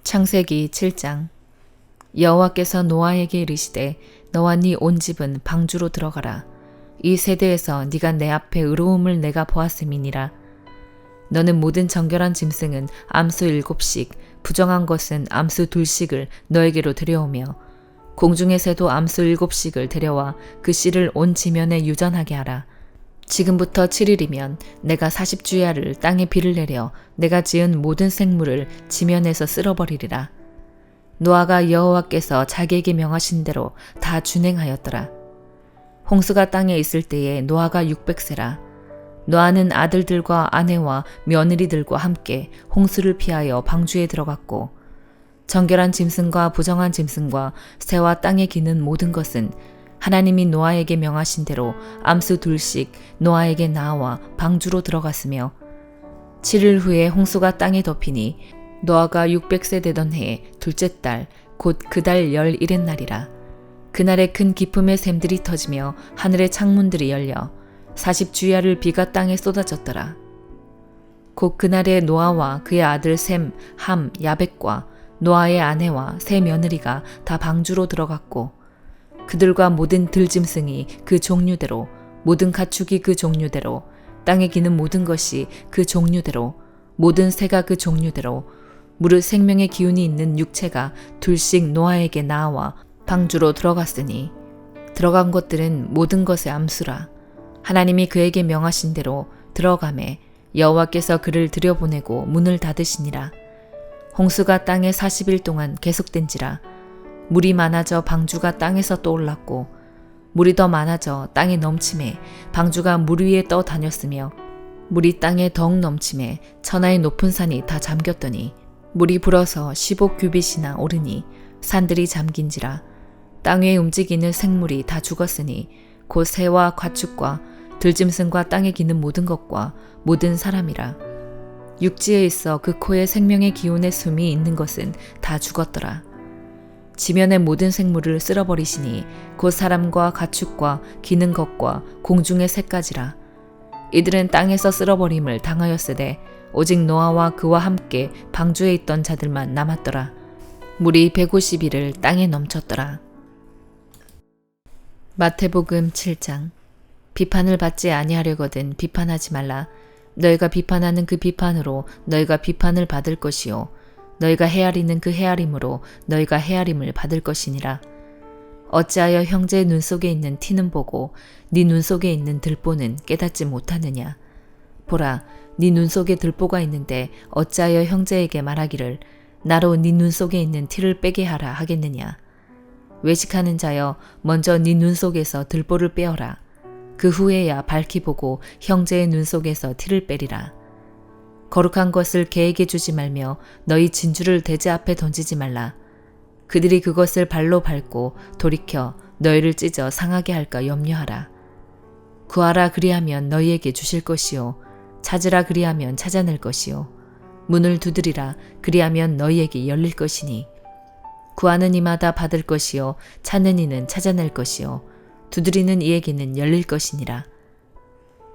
창세기 7장. 여호와께서 노아에게 이르시되 너와 네 온 집은 방주로 들어가라. 이 세대에서 네가 내 앞에 의로움을 내가 보았음이니라. 너는 모든 정결한 짐승은 암수 7씩, 부정한 것은 암수 2씩을 너에게로 데려오며 공중의 새도 암수 7씩을 데려와 그 씨를 온 지면에 유전하게 하라. 지금부터 7일이면 내가 40주야를 땅에 비를 내려 내가 지은 모든 생물을 지면에서 쓸어버리리라. 노아가 여호와께서 자기에게 명하신 대로 다 준행하였더라. 홍수가 땅에 있을 때에 노아가 600세라. 노아는 아들들과 아내와 며느리들과 함께 홍수를 피하여 방주에 들어갔고 정결한 짐승과 부정한 짐승과 새와 땅에 기는 모든 것은 하나님이 노아에게 명하신 대로 암수 2씩 노아에게 나와 방주로 들어갔으며 7일 후에 홍수가 땅에 덮이니 노아가 600세 되던 해의 둘째 달 곧 그 달 11의 날이라. 그날에 큰 기품의 샘들이 터지며 하늘의 창문들이 열려 40주야를 비가 땅에 쏟아졌더라. 곧 그날에 노아와 그의 아들 셈, 함, 야벳과 노아의 아내와 세 며느리가 다 방주로 들어갔고 그들과 모든 들짐승이 그 종류대로, 모든 가축이 그 종류대로, 땅에 기는 모든 것이 그 종류대로, 모든 새가 그 종류대로, 무릇 생명의 기운이 있는 육체가 2씩 노아에게 나와 방주로 들어갔으니 들어간 것들은 모든 것의 암수라. 하나님이 그에게 명하신 대로 들어가매 여호와께서 그를 들여보내고 문을 닫으시니라. 홍수가 땅에 40일 동안 계속된지라. 물이 많아져 방주가 땅에서 떠올랐고 물이 더 많아져 땅에 넘침에 방주가 물 위에 떠다녔으며 물이 땅에 더욱 넘침에 천하의 높은 산이 다 잠겼더니 물이 불어서 15규빗이나 오르니 산들이 잠긴지라. 땅 위에 움직이는 생물이 다 죽었으니 곧 새와 가축과 들짐승과 땅에 기는 모든 것과 모든 사람이라. 육지에 있어 그 코에 생명의 기운의 숨이 있는 것은 다 죽었더라. 지면의 모든 생물을 쓸어버리시니 곧 사람과 가축과 기는 것과 공중의 새까지라. 이들은 땅에서 쓸어버림을 당하였으되 오직 노아와 그와 함께 방주에 있던 자들만 남았더라. 물이 150일을 땅에 넘쳤더라. 마태복음 7장. 비판을 받지 아니하려거든 비판하지 말라. 너희가 비판하는 그 비판으로 너희가 비판을 받을 것이요 너희가 헤아리는 그 헤아림으로 너희가 헤아림을 받을 것이니라. 어찌하여 형제의 눈 속에 있는 티는 보고 네 눈 속에 있는 들보는 깨닫지 못하느냐. 보라, 네 눈 속에 들보가 있는데 어찌하여 형제에게 말하기를 나로 네 눈 속에 있는 티를 빼게 하라 하겠느냐. 외식하는 자여, 먼저 네 눈 속에서 들보를 빼어라. 그 후에야 밝히 보고 형제의 눈 속에서 티를 빼리라. 거룩한 것을 개에게 주지 말며 너희 진주를 돼지 앞에 던지지 말라. 그들이 그것을 발로 밟고 돌이켜 너희를 찢어 상하게 할까 염려하라. 구하라 그리하면 너희에게 주실 것이요 찾으라 그리하면 찾아낼 것이요 문을 두드리라 그리하면 너희에게 열릴 것이니 구하는 이마다 받을 것이요 찾는 이는 찾아낼 것이요 두드리는 이에게는 열릴 것이니라.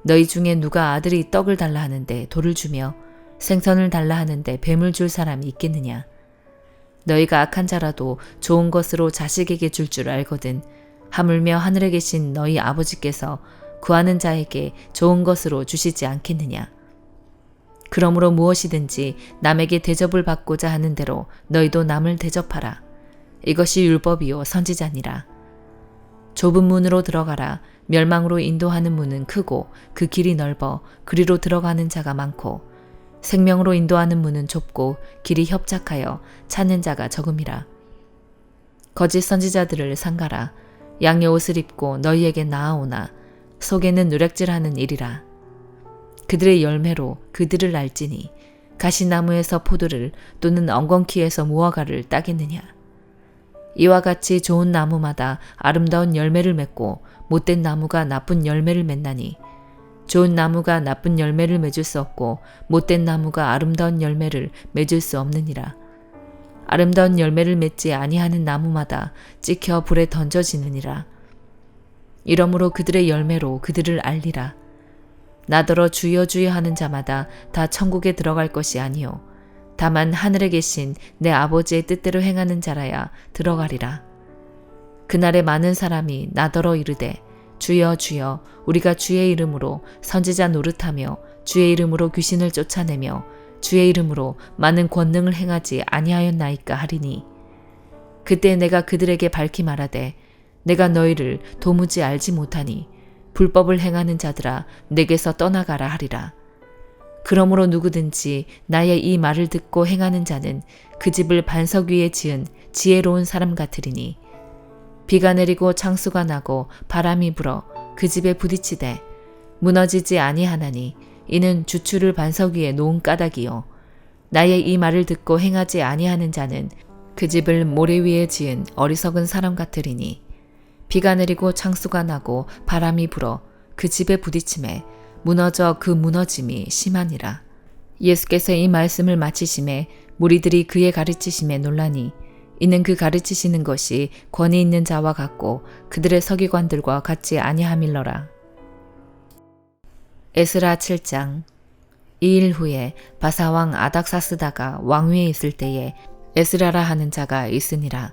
너희 중에 누가 아들이 떡을 달라 하는데 돌을 주며 생선을 달라 하는데 뱀을 줄 사람이 있겠느냐. 너희가 악한 자라도 좋은 것으로 자식에게 줄 줄 알거든 하물며 하늘에 계신 너희 아버지께서 구하는 자에게 좋은 것으로 주시지 않겠느냐. 그러므로 무엇이든지 남에게 대접을 받고자 하는 대로 너희도 남을 대접하라. 이것이 율법이요 선지자니라. 좁은 문으로 들어가라. 멸망으로 인도하는 문은 크고 그 길이 넓어 그리로 들어가는 자가 많고 생명으로 인도하는 문은 좁고 길이 협착하여 찾는 자가 적음이라. 거짓 선지자들을 삼가라. 양의 옷을 입고 너희에게 나아오나 속에는 누락질하는 일이라. 그들의 열매로 그들을 알지니 가시나무에서 포도를 또는 엉겅퀴에서 무화과를 따겠느냐. 이와 같이 좋은 나무마다 아름다운 열매를 맺고 못된 나무가 나쁜 열매를 맺나니 좋은 나무가 나쁜 열매를 맺을 수 없고 못된 나무가 아름다운 열매를 맺을 수 없느니라. 아름다운 열매를 맺지 아니하는 나무마다 찍혀 불에 던져지느니라. 이러므로 그들의 열매로 그들을 알리라. 나더러 주여 주여 하는 자마다 다 천국에 들어갈 것이 아니요 다만 하늘에 계신 내 아버지의 뜻대로 행하는 자라야 들어가리라. 그날에 많은 사람이 나더러 이르되 주여 주여 우리가 주의 이름으로 선지자 노릇하며 주의 이름으로 귀신을 쫓아내며 주의 이름으로 많은 권능을 행하지 아니하였나이까 하리니 그때 내가 그들에게 밝히 말하되 내가 너희를 도무지 알지 못하니 불법을 행하는 자들아 내게서 떠나가라 하리라. 그러므로 누구든지 나의 이 말을 듣고 행하는 자는 그 집을 반석 위에 지은 지혜로운 사람 같으리니 비가 내리고 창수가 나고 바람이 불어 그 집에 부딪히되 무너지지 아니하나니 이는 주추를 반석 위에 놓은 까닭이요 나의 이 말을 듣고 행하지 아니하는 자는 그 집을 모래 위에 지은 어리석은 사람 같으리니 비가 내리고 창수가 나고 바람이 불어 그 집에 부딪힘에 무너져 그 무너짐이 심하니라. 예수께서 이 말씀을 마치심에 무리들이 그의 가르치심에 놀라니 이는 그 가르치시는 것이 권위 있는 자와 같고 그들의 서기관들과 같지 아니함일러라. 에스라 7장. 이 일 후에 바사왕 아닥사스다가 왕위에 있을 때에 에스라라 하는 자가 있으니라.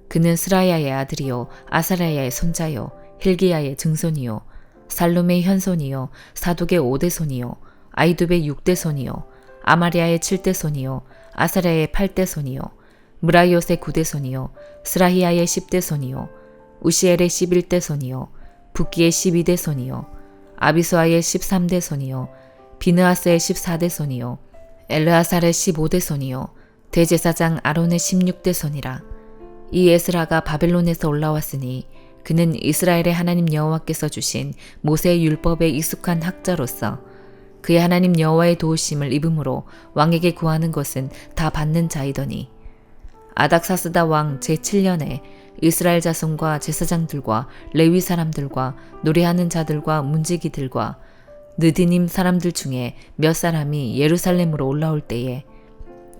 그는 스라야의 아들이요 아사랴의 손자요 힐기야의 증손이요 살룸의 현손이요 사독의 5대손이요 아이두의 6대손이요 아마리아의 7대손이요 아사랴의 8대손이요 무라이옷의 9대손이요 스라히야의 10대손이요 우시엘의 11대손이요 붓기의 12대손이요 아비수아의 13대손이요 비느하스의 14대손이요 엘르아살의 15대손이요 대제사장 아론의 16대손이라. 이 에스라가 바벨론에서 올라왔으니 그는 이스라엘의 하나님 여호와께서 주신 모세의 율법에 익숙한 학자로서 그의 하나님 여호와의 도우심을 입음으로 왕에게 구하는 것은 다 받는 자이더니 아닥사스다 왕 제7년에 이스라엘 자손과 제사장들과 레위 사람들과 노래하는 자들과 문지기들과 느디님 사람들 중에 몇 사람이 예루살렘으로 올라올 때에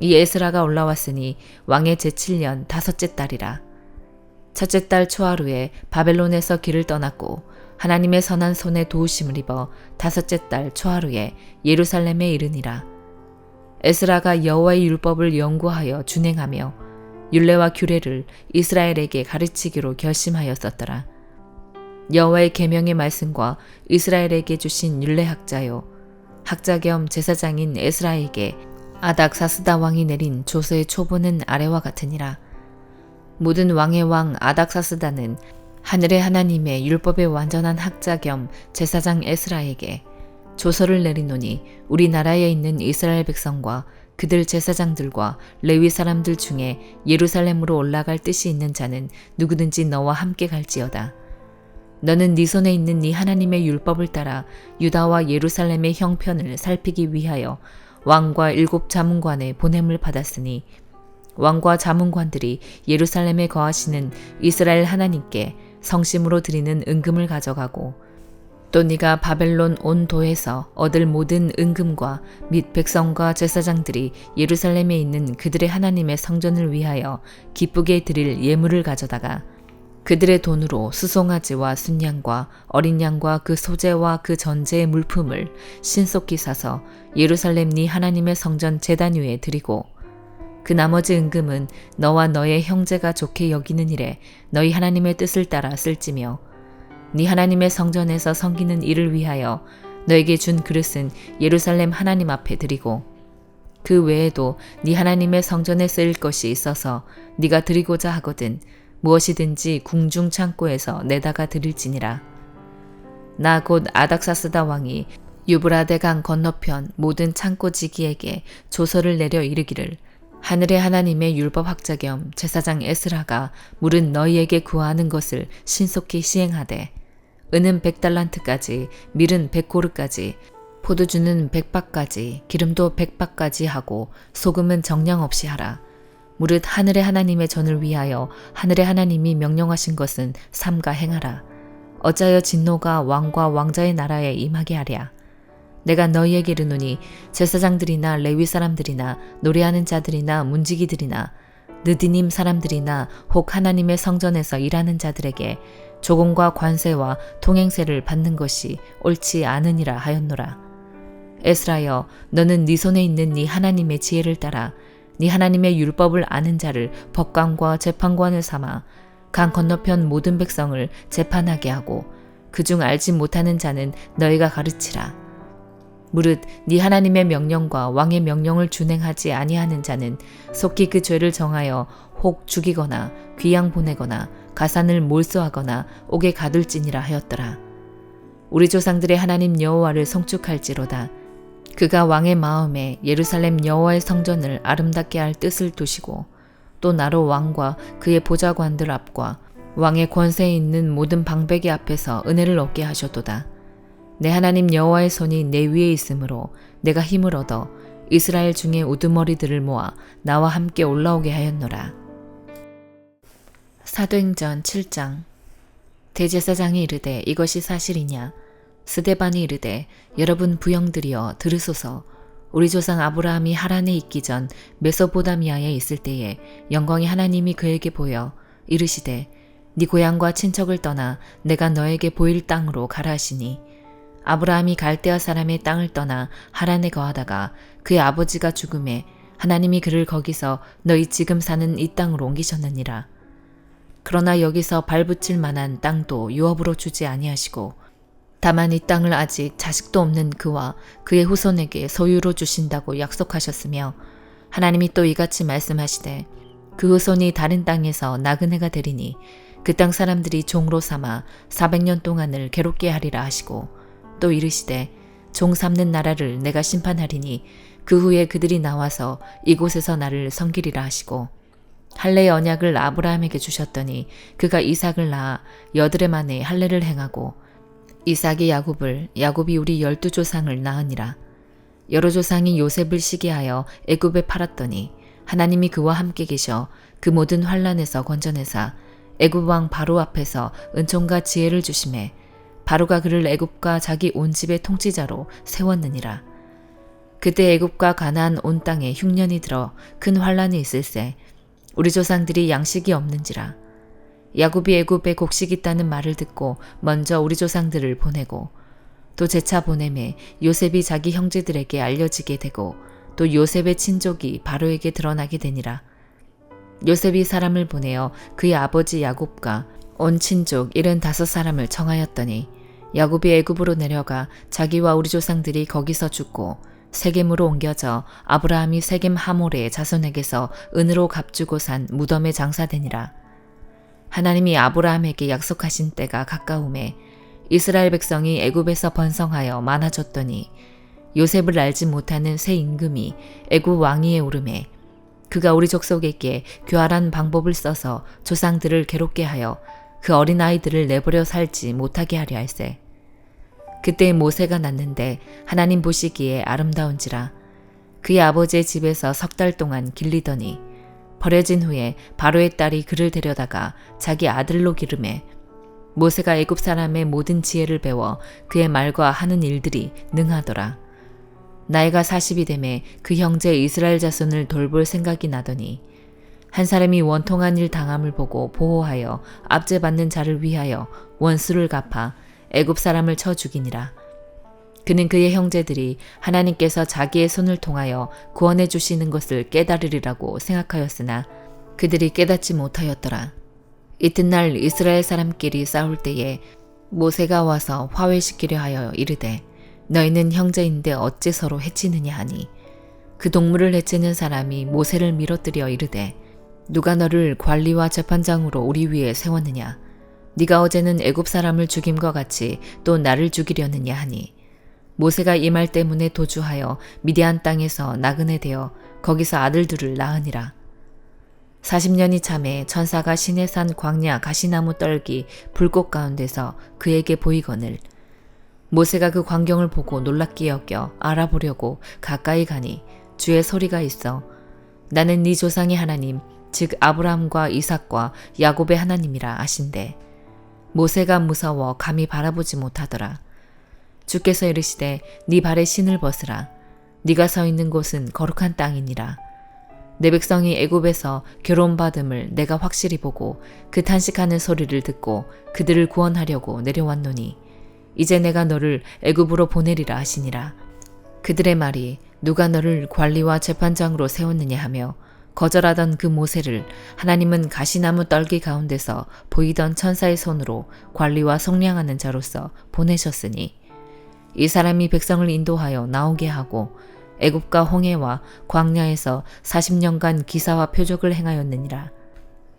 이 에스라가 올라왔으니 왕의 제7년 5째 달이라. 첫째 달 초하루에 바벨론에서 길을 떠났고 하나님의 선한 손에 도우심을 입어 5째 달 초하루에 예루살렘에 이르니라. 에스라가 여호와의 율법을 연구하여 준행하며 율례와 규례를 이스라엘에게 가르치기로 결심하였었더라. 여호와의 계명의 말씀과 이스라엘에게 주신 율례학자요 학자 겸 제사장인 에스라에게 아닥사스다 왕이 내린 조서의 초본은 아래와 같으니라. 모든 왕의 왕 아닥사스다는 하늘의 하나님의 율법의 완전한 학자 겸 제사장 에스라에게 조서를 내리노니 우리나라에 있는 이스라엘 백성과 그들 제사장들과 레위 사람들 중에 예루살렘으로 올라갈 뜻이 있는 자는 누구든지 너와 함께 갈지어다. 너는 네 손에 있는 네 하나님의 율법을 따라 유다와 예루살렘의 형편을 살피기 위하여 왕과 7 자문관의 보냄을 받았으니 왕과 자문관들이 예루살렘에 거하시는 이스라엘 하나님께 성심으로 드리는 은금을 가져가고 또 네가 바벨론 온 도에서 얻을 모든 은금과 및 백성과 제사장들이 예루살렘에 있는 그들의 하나님의 성전을 위하여 기쁘게 드릴 예물을 가져다가 그들의 돈으로 수송아지와 순양과 어린 양과 그 소재와 그 전제의 물품을 신속히 사서 예루살렘 네 하나님의 성전 제단 위에 드리고 그 나머지 은금은 너와 너의 형제가 좋게 여기는 일에 너희 하나님의 뜻을 따라 쓸지며 네 하나님의 성전에서 섬기는 일을 위하여 너에게 준 그릇은 예루살렘 하나님 앞에 드리고 그 외에도 네 하나님의 성전에 쓰일 것이 있어서 네가 드리고자 하거든 무엇이든지 궁중 창고에서 내다가 드릴지니라. 나 곧 아닥사스다 왕이 유브라데 강 건너편 모든 창고지기에게 조서를 내려 이르기를 하늘의 하나님의 율법학자 겸 제사장 에스라가 물은 너희에게 구하는 것을 신속히 시행하되 은은 100달란트까지 밀은 100고르까지 포도주는 100박까지 기름도 100박까지 하고 소금은 정량 없이 하라. 무릇 하늘의 하나님의 전을 위하여 하늘의 하나님이 명령하신 것은 삼가 행하라. 어찌하여 진노가 왕과 왕자의 나라에 임하게 하랴. 내가 너희에게 이르노니 제사장들이나 레위 사람들이나 노래하는 자들이나 문지기들이나 느디님 사람들이나 혹 하나님의 성전에서 일하는 자들에게 조공과 관세와 통행세를 받는 것이 옳지 않으니라 하였노라. 에스라여 너는 네 손에 있는 네 하나님의 지혜를 따라 네 하나님의 율법을 아는 자를 법관과 재판관을 삼아 강 건너편 모든 백성을 재판하게 하고 그중 알지 못하는 자는 너희가 가르치라. 무릇 네 하나님의 명령과 왕의 명령을 준행하지 아니하는 자는 속히 그 죄를 정하여 혹 죽이거나 귀양 보내거나 가산을 몰수하거나 옥에 가둘지니라 하였더라. 우리 조상들의 하나님 여호와를 송축할지로다. 그가 왕의 마음에 예루살렘 여호와의 성전을 아름답게 할 뜻을 두시고 또 나로 왕과 그의 보좌관들 앞과 왕의 권세에 있는 모든 방백의 앞에서 은혜를 얻게 하셨도다. 내 하나님 여호와의 손이 내 위에 있으므로 내가 힘을 얻어 이스라엘 중에 우두머리들을 모아 나와 함께 올라오게 하였노라. 사도행전 7장. 대제사장이 이르되 이것이 사실이냐? 스데반이 이르되 여러분 부형들이여 들으소서. 우리 조상 아브라함이 하란에 있기 전 메소포다미아에 있을 때에 영광의 하나님이 그에게 보여 이르시되 네 고향과 친척을 떠나 내가 너에게 보일 땅으로 가라 하시니 아브라함이 갈대아 사람의 땅을 떠나 하란에 거하다가 그의 아버지가 죽음에 하나님이 그를 거기서 너희 지금 사는 이 땅으로 옮기셨느니라. 그러나 여기서 발붙일 만한 땅도 유업으로 주지 아니하시고 다만 이 땅을 아직 자식도 없는 그와 그의 후손에게 소유로 주신다고 약속하셨으며 하나님이 또 이같이 말씀하시되 그 후손이 다른 땅에서 나그네가 되리니 그 땅 사람들이 종으로 삼아 400년 동안을 괴롭게 하리라 하시고 또 이르시되 종 삼는 나라를 내가 심판하리니 그 후에 그들이 나와서 이곳에서 나를 섬기리라 하시고 할례의 언약을 아브라함에게 주셨더니 그가 이삭을 낳아 8해 만에 할례를 행하고 이삭이 야곱을 야곱이 우리 12조상을 낳으니라. 여러 조상이 요셉을 시기하여 애굽에 팔았더니 하나님이 그와 함께 계셔 그 모든 환난에서 건져내사 애굽 왕 바로 앞에서 은총과 지혜를 주심에 바로가 그를 애굽과 자기 온 집의 통치자로 세웠느니라. 그때 애굽과 가나안 온 땅에 흉년이 들어 큰 환난이 있을세 우리 조상들이 양식이 없는지라. 야곱이 애굽에 곡식이 있다는 말을 듣고 먼저 우리 조상들을 보내고 또 재차 보내매 요셉이 자기 형제들에게 알려지게 되고 또 요셉의 친족이 바로에게 드러나게 되니라. 요셉이 사람을 보내어 그의 아버지 야곱과 온 친족 75사람을 청하였더니 야곱이 애굽으로 내려가 자기와 우리 조상들이 거기서 죽고 세겜으로 옮겨져 아브라함이 세겜 하몰의 자손에게서 은으로 값주고 산 무덤에 장사되니라. 하나님이 아브라함에게 약속하신 때가 가까우매 이스라엘 백성이 애굽에서 번성하여 많아졌더니 요셉을 알지 못하는 새 임금이 애굽 왕위에 오르매 그가 우리 족속에게 교활한 방법을 써서 조상들을 괴롭게 하여 그 어린아이들을 내버려 살지 못하게 하려 할세. 그때 모세가 났는데 하나님 보시기에 아름다운지라. 그의 아버지의 집에서 3달 동안 길리더니 버려진 후에 바로의 딸이 그를 데려다가 자기 아들로 기르매 모세가 애굽 사람의 모든 지혜를 배워 그의 말과 하는 일들이 능하더라. 나이가 40이 되매 그 형제 이스라엘 자손을 돌볼 생각이 나더니 한 사람이 원통한 일 당함을 보고 보호하여 압제받는 자를 위하여 원수를 갚아 애굽 사람을 쳐 죽이니라. 그는 그의 형제들이 하나님께서 자기의 손을 통하여 구원해 주시는 것을 깨달으리라고 생각하였으나 그들이 깨닫지 못하였더라. 이튿날 이스라엘 사람끼리 싸울 때에 모세가 와서 화해시키려 하여 이르되 너희는 형제인데 어찌 서로 해치느냐 하니 그 동물을 해치는 사람이 모세를 밀어뜨려 이르되 누가 너를 관리와 재판장으로 우리 위에 세웠느냐 네가 어제는 애굽 사람을 죽임과 같이 또 나를 죽이려느냐 하니 모세가 이 말 때문에 도주하여 미디안 땅에서 나그네 되어 거기서 아들들을 낳으니라. 40년이 참에 천사가 시내산 광야 가시나무 떨기 불꽃 가운데서 그에게 보이거늘 모세가 그 광경을 보고 놀랍게 여겨 알아보려고 가까이 가니 주의 소리가 있어 나는 네 조상의 하나님 즉 아브라함과 이삭과 야곱의 하나님이라 하신대. 모세가 무서워 감히 바라보지 못하더라. 주께서 이르시되 네 발에 신을 벗으라. 네가 서 있는 곳은 거룩한 땅이니라. 내 백성이 애굽에서 괴로움받음을 내가 확실히 보고 그 탄식하는 소리를 듣고 그들을 구원하려고 내려왔노니 이제 내가 너를 애굽으로 보내리라 하시니라. 그들의 말이 누가 너를 관리와 재판장으로 세웠느냐 하며 거절하던 그 모세를 하나님은 가시나무 떨기 가운데서 보이던 천사의 손으로 관리와 속량하는 자로서 보내셨으니 이 사람이 백성을 인도하여 나오게 하고 애굽과 홍해와 광야에서 40년간 기사와 표적을 행하였느니라.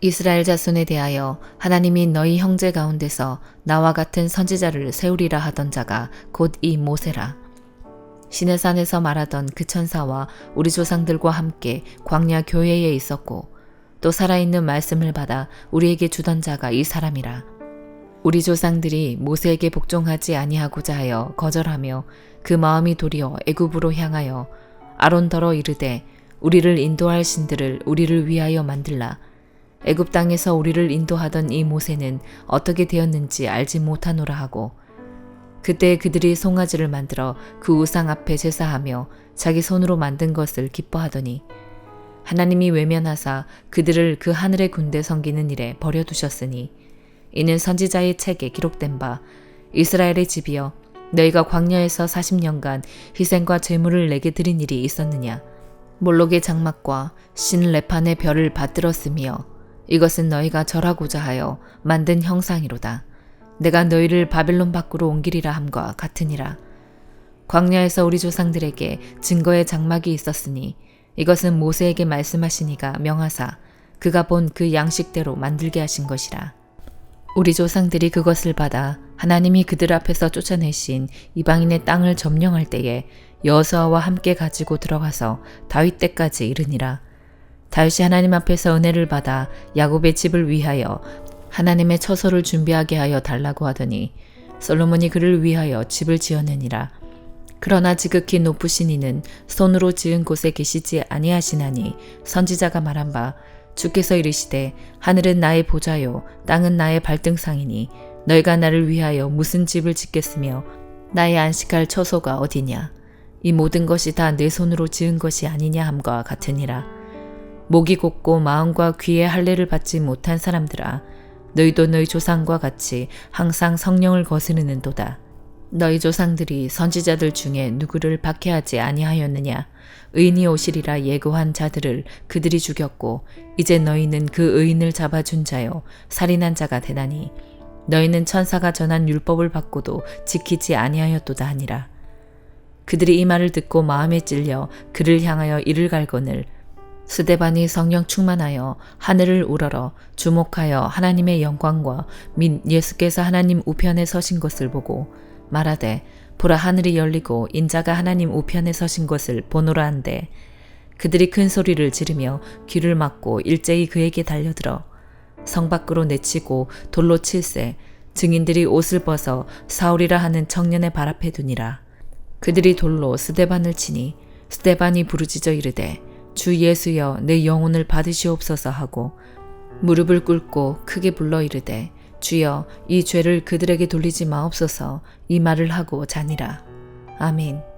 이스라엘 자손에 대하여 하나님이 너희 형제 가운데서 나와 같은 선지자를 세우리라 하던 자가 곧 이 모세라. 시내산에서 말하던 그 천사와 우리 조상들과 함께 광야 교회에 있었고 또 살아있는 말씀을 받아 우리에게 주던 자가 이 사람이라. 우리 조상들이 모세에게 복종하지 아니하고자 하여 거절하며 그 마음이 도리어 애굽으로 향하여 아론더러 이르되 우리를 인도할 신들을 우리를 위하여 만들라. 애굽 땅에서 우리를 인도하던 이 모세는 어떻게 되었는지 알지 못하노라 하고 그때 그들이 송아지를 만들어 그 우상 앞에 제사하며 자기 손으로 만든 것을 기뻐하더니 하나님이 외면하사 그들을 그 하늘의 군대 섬기는 일에 버려두셨으니 이는 선지자의 책에 기록된 바 이스라엘의 집이여 너희가 광야에서 40년간 희생과 제물을 내게 드린 일이 있었느냐. 몰록의 장막과 신 레판의 별을 받들었으며 이것은 너희가 절하고자 하여 만든 형상이로다. 내가 너희를 바벨론 밖으로 옮기리라 함과 같으니라. 광야에서 우리 조상들에게 증거의 장막이 있었으니 이것은 모세에게 말씀하시니가 명하사 그가 본 그 양식대로 만들게 하신 것이라. 우리 조상들이 그것을 받아 하나님이 그들 앞에서 쫓아내신 이방인의 땅을 점령할 때에 여호수아와 함께 가지고 들어가서 다윗 때까지 이르니라. 다윗이 하나님 앞에서 은혜를 받아 야곱의 집을 위하여 하나님의 처소를 준비하게 하여 달라고 하더니 솔로몬이 그를 위하여 집을 지어내니라. 그러나 지극히 높으신 이는 손으로 지은 곳에 계시지 아니하시나니 선지자가 말한 바 주께서 이르시되 하늘은 나의 보좌요 땅은 나의 발등상이니 너희가 나를 위하여 무슨 집을 짓겠으며 나의 안식할 처소가 어디냐. 이 모든 것이 다 내 손으로 지은 것이 아니냐 함과 같으니라. 목이 곧고 마음과 귀의 할례를 받지 못한 사람들아 너희도 너희 조상과 같이 항상 성령을 거스르는도다. 너희 조상들이 선지자들 중에 누구를 박해하지 아니하였느냐. 의인이 오시리라 예고한 자들을 그들이 죽였고 이제 너희는 그 의인을 잡아준 자요 살인한 자가 되나니 너희는 천사가 전한 율법을 받고도 지키지 아니하였도다 하니라. 그들이 이 말을 듣고 마음에 찔려 그를 향하여 이를 갈거늘 스데반이 성령 충만하여 하늘을 우러러 주목하여 하나님의 영광과 및 예수께서 하나님 우편에 서신 것을 보고 말하되 보라 하늘이 열리고 인자가 하나님 우편에 서신 것을 보노라 한데 그들이 큰 소리를 지르며 귀를 막고 일제히 그에게 달려들어 성 밖으로 내치고 돌로 칠세 증인들이 옷을 벗어 사울이라 하는 청년의 발 앞에 두니라. 그들이 돌로 스데반을 치니 스데반이 부르짖어 이르되 주 예수여 내 영혼을 받으시옵소서 하고 무릎을 꿇고 크게 불러 이르되 주여 이 죄를 그들에게 돌리지 마옵소서 이 말을 하고 자니라. 아멘.